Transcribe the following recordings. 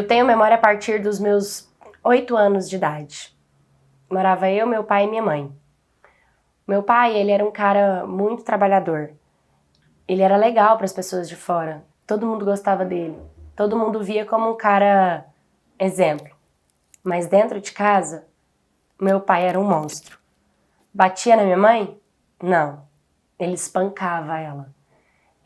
Eu tenho memória a partir dos meus 8 anos de idade. Morava eu, meu pai e minha mãe. Meu pai, ele era um cara muito trabalhador. Ele era legal para as pessoas de fora. Todo mundo gostava dele. Todo mundo via como um cara exemplo. Mas dentro de casa, meu pai era um monstro. Batia na minha mãe? Não. Ele espancava ela.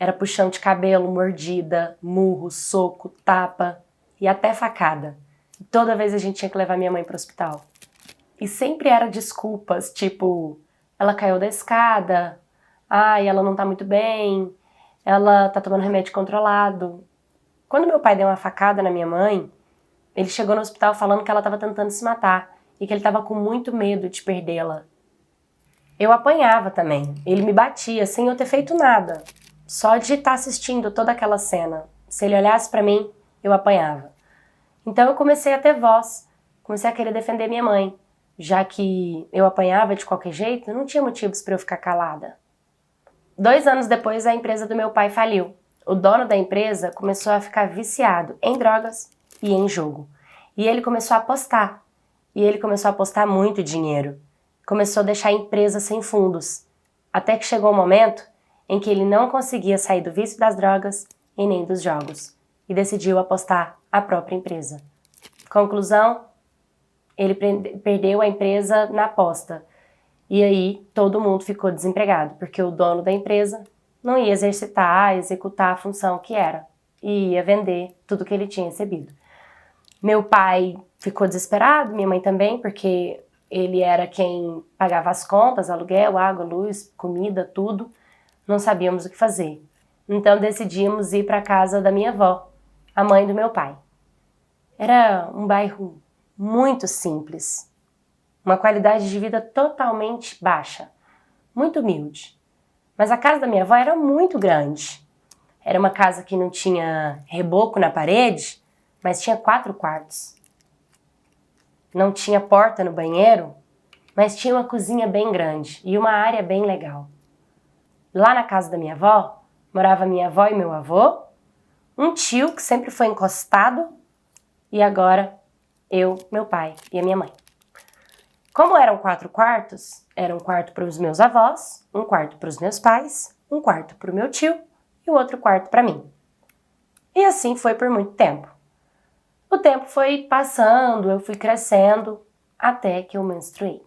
Era puxão de cabelo, mordida, murro, soco, tapa e até facada. E toda vez a gente tinha que levar minha mãe para o hospital. E sempre era desculpas, tipo, ela caiu da escada, ai, ela não tá muito bem, ela tá tomando remédio controlado. Quando meu pai deu uma facada na minha mãe, ele chegou no hospital falando que ela tava tentando se matar e que ele tava com muito medo de perdê-la. Eu apanhava também, ele me batia sem eu ter feito nada. Só de estar assistindo toda aquela cena, se ele olhasse pra mim, eu apanhava. Então eu comecei a ter voz, comecei a querer defender minha mãe. Já que eu apanhava de qualquer jeito, não tinha motivos para eu ficar calada. 2 anos depois, a empresa do meu pai faliu. O dono da empresa começou a ficar viciado em drogas e em jogo. E ele começou a apostar. E ele começou a apostar muito dinheiro. Começou a deixar a empresa sem fundos. Até que chegou o momento em que ele não conseguia sair do vício das drogas e nem dos jogos. E decidiu apostar a própria empresa. Conclusão? Ele perdeu a empresa na aposta. E aí todo mundo ficou desempregado, porque o dono da empresa não ia executar a função que era. E ia vender tudo que ele tinha recebido. Meu pai ficou desesperado, minha mãe também, porque ele era quem pagava as contas, aluguel, água, luz, comida, tudo. Não sabíamos o que fazer. Então decidimos ir para a casa da minha avó, a mãe do meu pai. Era um bairro muito simples, uma qualidade de vida totalmente baixa, muito humilde. Mas a casa da minha avó era muito grande. Era uma casa que não tinha reboco na parede, mas tinha 4 quartos. Não tinha porta no banheiro, mas tinha uma cozinha bem grande e uma área bem legal. Lá na casa da minha avó, morava minha avó e meu avô, um tio que sempre foi encostado e agora eu, meu pai e a minha mãe. Como eram 4 quartos, era um quarto para os meus avós, um quarto para os meus pais, um quarto para o meu tio e o outro quarto para mim. E assim foi por muito tempo. O tempo foi passando, eu fui crescendo, até que eu menstruei.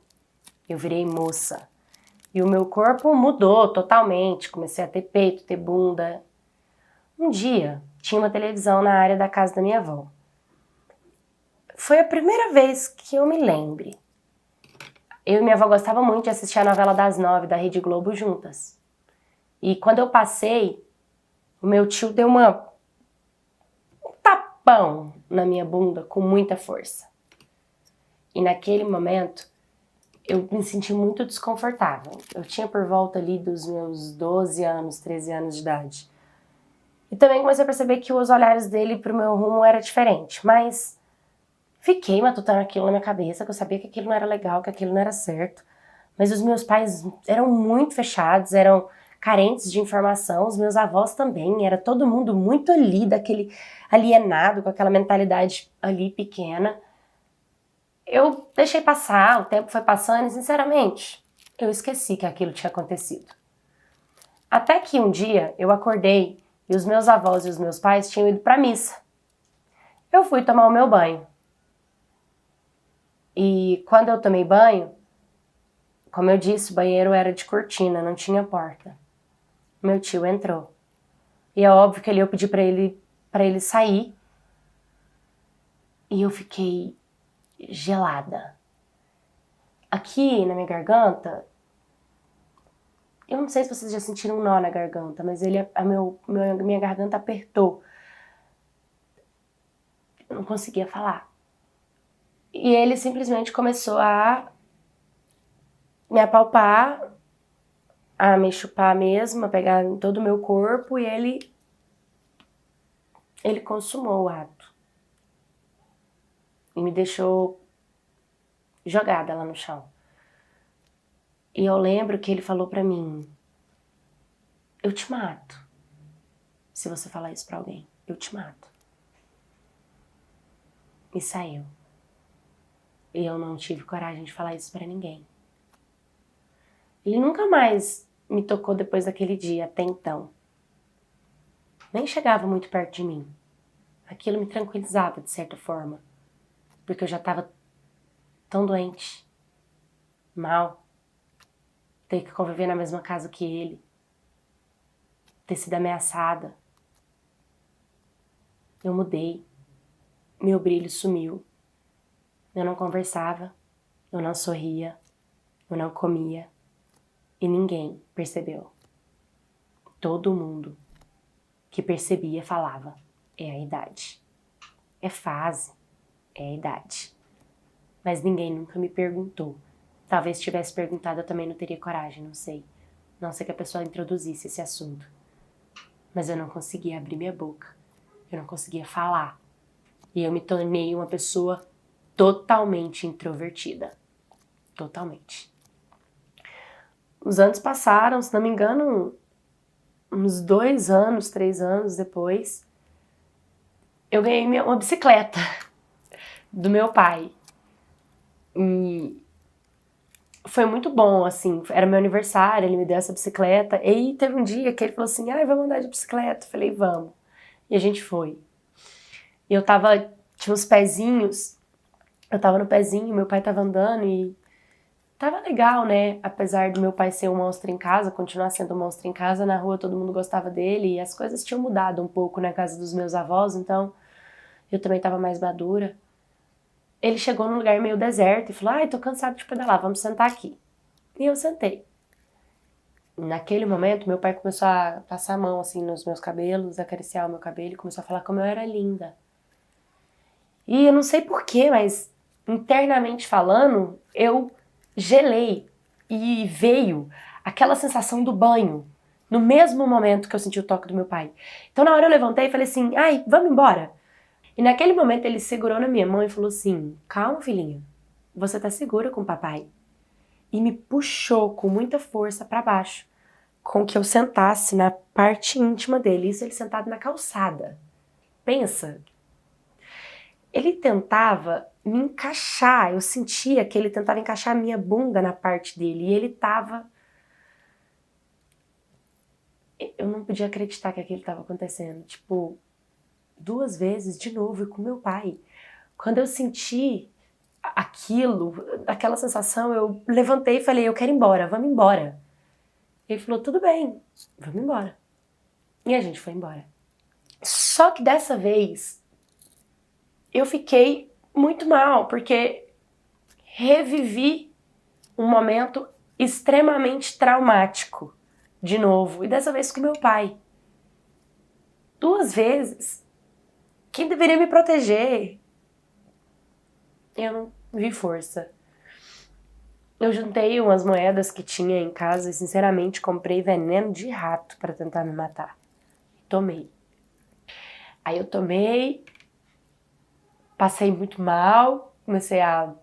Eu virei moça. E o meu corpo mudou totalmente, comecei a ter peito, ter bunda. Um dia, tinha uma televisão na área da casa da minha avó. Foi a primeira vez que eu me lembre. Eu e minha avó gostavam muito de assistir a novela das 9 da Rede Globo juntas. E quando eu passei, o meu tio deu um tapão na minha bunda com muita força. E naquele momento, eu me senti muito desconfortável. Eu tinha por volta ali dos meus 12 anos, 13 anos de idade. E também comecei a perceber que os olhares dele pro meu rumo era diferente. Mas fiquei matutando aquilo na minha cabeça, que eu sabia que aquilo não era legal, que aquilo não era certo. Mas os meus pais eram muito fechados, eram carentes de informação. Os meus avós também, era todo mundo muito ali, daquele alienado, com aquela mentalidade ali pequena. Eu deixei passar, o tempo foi passando e, sinceramente, eu esqueci que aquilo tinha acontecido. Até que um dia eu acordei e os meus avós e os meus pais tinham ido para a missa. Eu fui tomar o meu banho. E quando eu tomei banho, como eu disse, o banheiro era de cortina, não tinha porta. Meu tio entrou. E é óbvio que eu pedi para ele sair. E eu fiquei gelada. Aqui na minha garganta, eu não sei se vocês já sentiram um nó na garganta, mas minha garganta apertou. Eu não conseguia falar. E ele simplesmente começou a me apalpar, a me chupar mesmo, a pegar em todo o meu corpo e ele consumou o ato. E me deixou jogada lá no chão. E eu lembro que ele falou pra mim: eu te mato. Se você falar isso pra alguém, eu te mato. e saiu. E eu não tive coragem de falar isso pra ninguém. Ele nunca mais me tocou depois daquele dia, até então. Nem chegava muito perto de mim. Aquilo me tranquilizava, de certa forma. Porque eu já estava tão doente, mal, ter que conviver na mesma casa que ele, ter sido ameaçada. Eu mudei, meu brilho sumiu. Eu não conversava, eu não sorria, eu não comia. E ninguém percebeu. Todo mundo que percebia falava, é a idade. É fase, é a idade. Mas ninguém nunca me perguntou. Talvez se tivesse perguntado eu também não teria coragem, não sei. Não sei que a pessoa introduzisse esse assunto. Mas eu não conseguia abrir minha boca. Eu não conseguia falar. E eu me tornei uma pessoa totalmente introvertida. Totalmente. Os anos passaram, se não me engano, uns 2 anos, 3 anos depois, eu ganhei uma bicicleta do meu pai. E foi muito bom, assim, era meu aniversário, ele me deu essa bicicleta. E aí teve um dia que ele falou assim, vamos andar de bicicleta? Eu falei, vamos. E a gente foi. E tinha uns pezinhos, eu tava no pezinho, meu pai tava andando e tava legal, né? Apesar do meu pai ser um monstro em casa, continuar sendo um monstro em casa, na rua todo mundo gostava dele e as coisas tinham mudado um pouco na casa dos meus avós, então eu também tava mais madura. Ele chegou num lugar meio deserto e falou, tô cansado de pedalar, vamos sentar aqui. E eu sentei. Naquele momento, meu pai começou a passar a mão assim nos meus cabelos, acariciar o meu cabelo e começou a falar como eu era linda. E eu não sei porquê, mas internamente falando, eu gelei e veio aquela sensação do banho, no mesmo momento que eu senti o toque do meu pai. Então na hora eu levantei e falei assim, vamos embora. E naquele momento ele segurou na minha mão e falou assim, calma filhinha, você tá segura com o papai. E me puxou com muita força pra baixo, com que eu sentasse na parte íntima dele, isso ele sentado na calçada. Pensa, ele tentava me encaixar, eu sentia que ele tentava encaixar a minha bunda na parte dele, e ele tava... Eu não podia acreditar que aquilo estava acontecendo, 2 vezes de novo, e com meu pai. Quando eu senti aquilo, aquela sensação, eu levantei e falei, eu quero ir embora, vamos embora. Ele falou, tudo bem, vamos embora. E a gente foi embora. Só que dessa vez, eu fiquei muito mal, porque revivi um momento extremamente traumático, de novo, e dessa vez com meu pai. 2 vezes. Quem deveria me proteger? Eu não vi força. Eu juntei umas moedas que tinha em casa e, sinceramente, comprei veneno de rato pra tentar me matar. Tomei. Aí eu tomei, passei muito mal, comecei a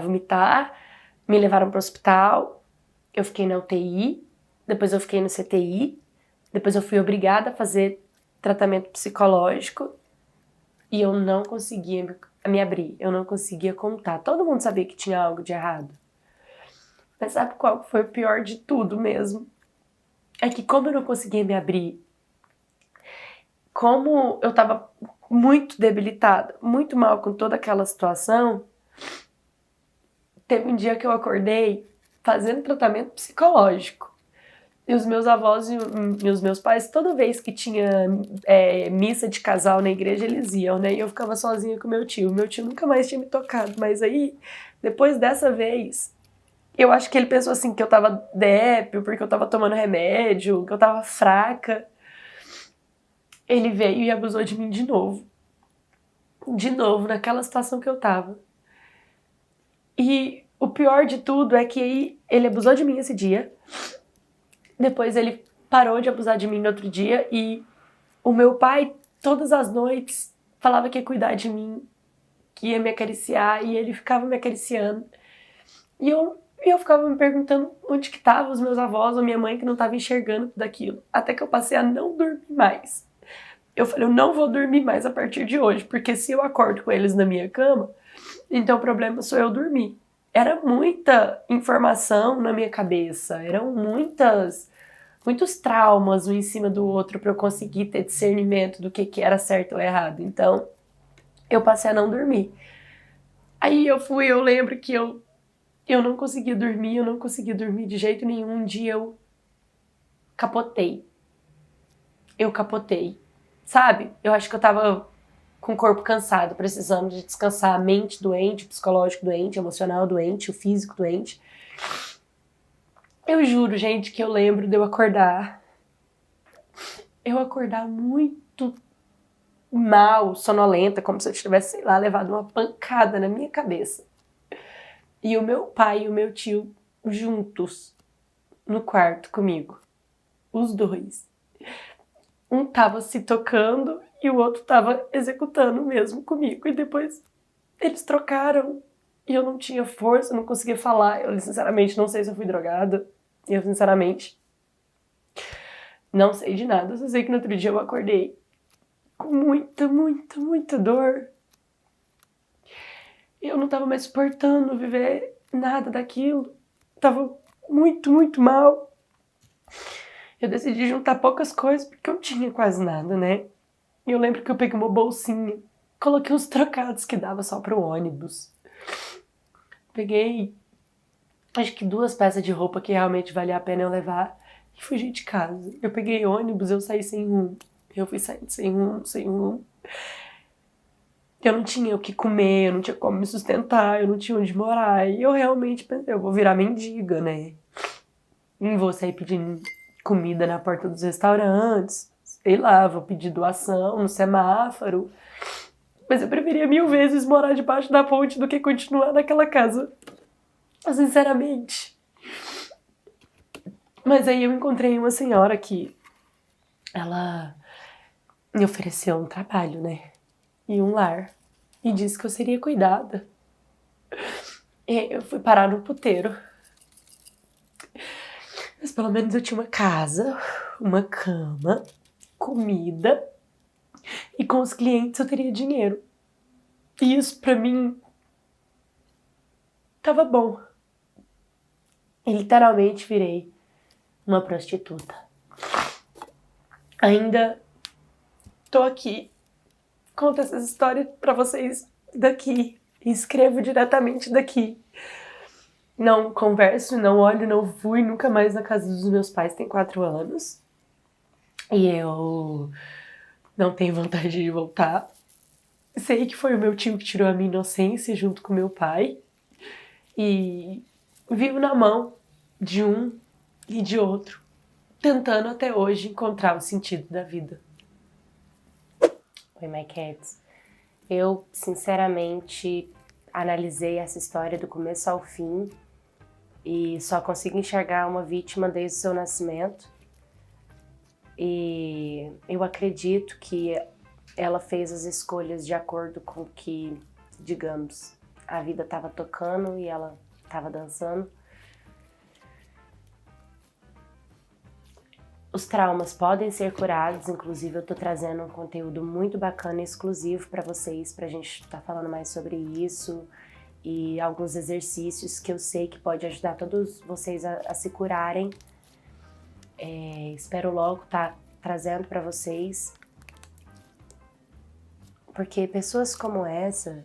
vomitar, me levaram pro hospital, eu fiquei na UTI, depois eu fiquei no CTI, depois eu fui obrigada a fazer tratamento psicológico e eu não conseguia me abrir, eu não conseguia contar. Todo mundo sabia que tinha algo de errado. Mas sabe qual foi o pior de tudo mesmo? É que como eu não conseguia me abrir, como eu tava muito debilitada, muito mal com toda aquela situação, teve um dia que eu acordei fazendo tratamento psicológico. E os meus avós e os meus pais, toda vez que tinha missa de casal na igreja, eles iam, né? E eu ficava sozinha com meu tio. Meu tio nunca mais tinha me tocado. Mas aí, depois dessa vez, eu acho que ele pensou assim, que eu tava dépio, porque eu tava tomando remédio, que eu tava fraca. Ele veio e abusou de mim de novo. De novo, naquela situação que eu tava. E o pior de tudo é que aí ele abusou de mim esse dia. Depois ele parou de abusar de mim no outro dia e o meu pai, todas as noites, falava que ia cuidar de mim, que ia me acariciar, e ele ficava me acariciando. E eu ficava me perguntando onde que estavam os meus avós ou minha mãe que não estava enxergando tudo aquilo. Até que eu passei a não dormir mais. Eu falei, eu não vou dormir mais a partir de hoje, porque se eu acordo com eles na minha cama, então o problema sou eu dormir. Era muita informação na minha cabeça, eram muitos traumas um em cima do outro para eu conseguir ter discernimento do que era certo ou errado. Então, eu passei a não dormir. Aí eu lembro que eu não conseguia dormir, eu não conseguia dormir de jeito nenhum. Um dia eu capotei. Sabe? Eu acho que eu tava com o corpo cansado, precisando de descansar, a mente doente, o psicológico doente, o emocional doente, o físico doente. Eu juro, gente, que eu lembro de eu acordar. Eu acordar muito mal, sonolenta, como se eu tivesse, sei lá, levado uma pancada na minha cabeça. E o meu pai e o meu tio juntos no quarto comigo. Os dois. Um tava se tocando e o outro tava executando mesmo comigo. E depois eles trocaram e eu não tinha força, não conseguia falar. Eu sinceramente não sei se eu fui drogada. Eu sinceramente não sei de nada. Eu só sei que no outro dia eu acordei com muita dor. Eu não tava mais suportando viver nada daquilo. Tava muito mal. Eu decidi juntar poucas coisas porque eu não tinha quase nada, né? E eu lembro que eu peguei uma bolsinha, coloquei uns trocados que dava só pro ônibus. Peguei, acho que 2 peças de roupa que realmente valia a pena eu levar e fugi de casa. Eu peguei ônibus, eu saí sem rumo. Eu fui saindo sem rumo. Eu não tinha o que comer, eu não tinha como me sustentar, eu não tinha onde morar. E eu realmente pensei, eu vou virar mendiga, né? Não vou sair pedindo comida na porta dos restaurantes, sei lá, vou pedir doação no semáforo. Mas eu preferia 1000 vezes morar debaixo da ponte do que continuar naquela casa. Sinceramente. Mas aí eu encontrei uma senhora que ela me ofereceu um trabalho, né? E um lar. E disse que eu seria cuidada. E eu fui parar no puteiro. Mas pelo menos eu tinha uma casa, uma cama, comida. E com os clientes eu teria dinheiro. E isso pra mim tava bom. E literalmente virei uma prostituta. Ainda tô aqui, conto essas histórias pra vocês daqui. E escrevo diretamente daqui. Não converso, não olho, não fui nunca mais na casa dos meus pais, tem 4 anos. E eu não tenho vontade de voltar. Sei que foi o meu tio que tirou a minha inocência junto com meu pai. E vivo na mão de um e de outro, tentando até hoje encontrar o sentido da vida. Oi, My Cats. Eu, sinceramente, analisei essa história do começo ao fim e só consigo enxergar uma vítima desde o seu nascimento. E eu acredito que ela fez as escolhas de acordo com que, digamos, a vida estava tocando e ela estava dançando. Os traumas podem ser curados, inclusive eu tô trazendo um conteúdo muito bacana e exclusivo para vocês, pra gente estar falando mais sobre isso e alguns exercícios que eu sei que pode ajudar todos vocês a se curarem. Espero logo estar trazendo para vocês, porque pessoas como essa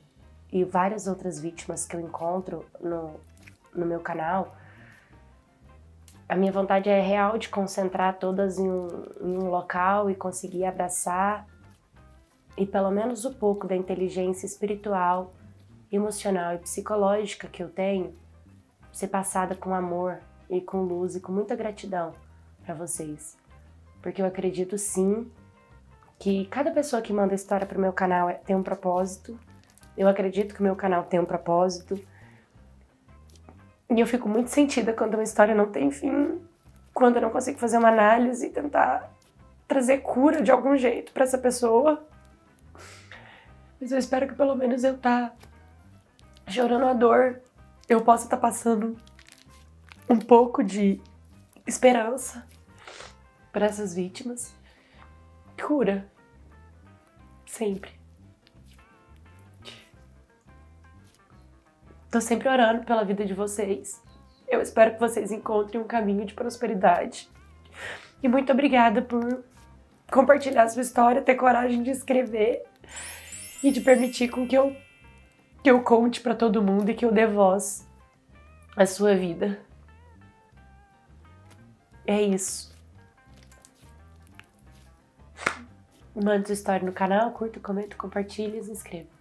e várias outras vítimas que eu encontro no meu canal, a minha vontade é real de concentrar todas em um local e conseguir abraçar e pelo menos um pouco da inteligência espiritual, emocional e psicológica que eu tenho ser passada com amor e com luz e com muita gratidão para vocês. Porque eu acredito sim que cada pessoa que manda história pro meu canal tem um propósito. Eu acredito que o meu canal tem um propósito. E eu fico muito sentida quando uma história não tem fim, quando eu não consigo fazer uma análise e tentar trazer cura de algum jeito para essa pessoa. Mas eu espero que pelo menos eu chorando a dor, eu possa estar passando um pouco de esperança para essas vítimas. Cura. Sempre. Tô sempre orando pela vida de vocês. Eu espero que vocês encontrem um caminho de prosperidade. E muito obrigada por compartilhar sua história, ter coragem de escrever e de permitir com que eu conte pra todo mundo e que eu dê voz à sua vida. É isso. Mande sua história no canal, curta, comenta, compartilhe e se inscreva.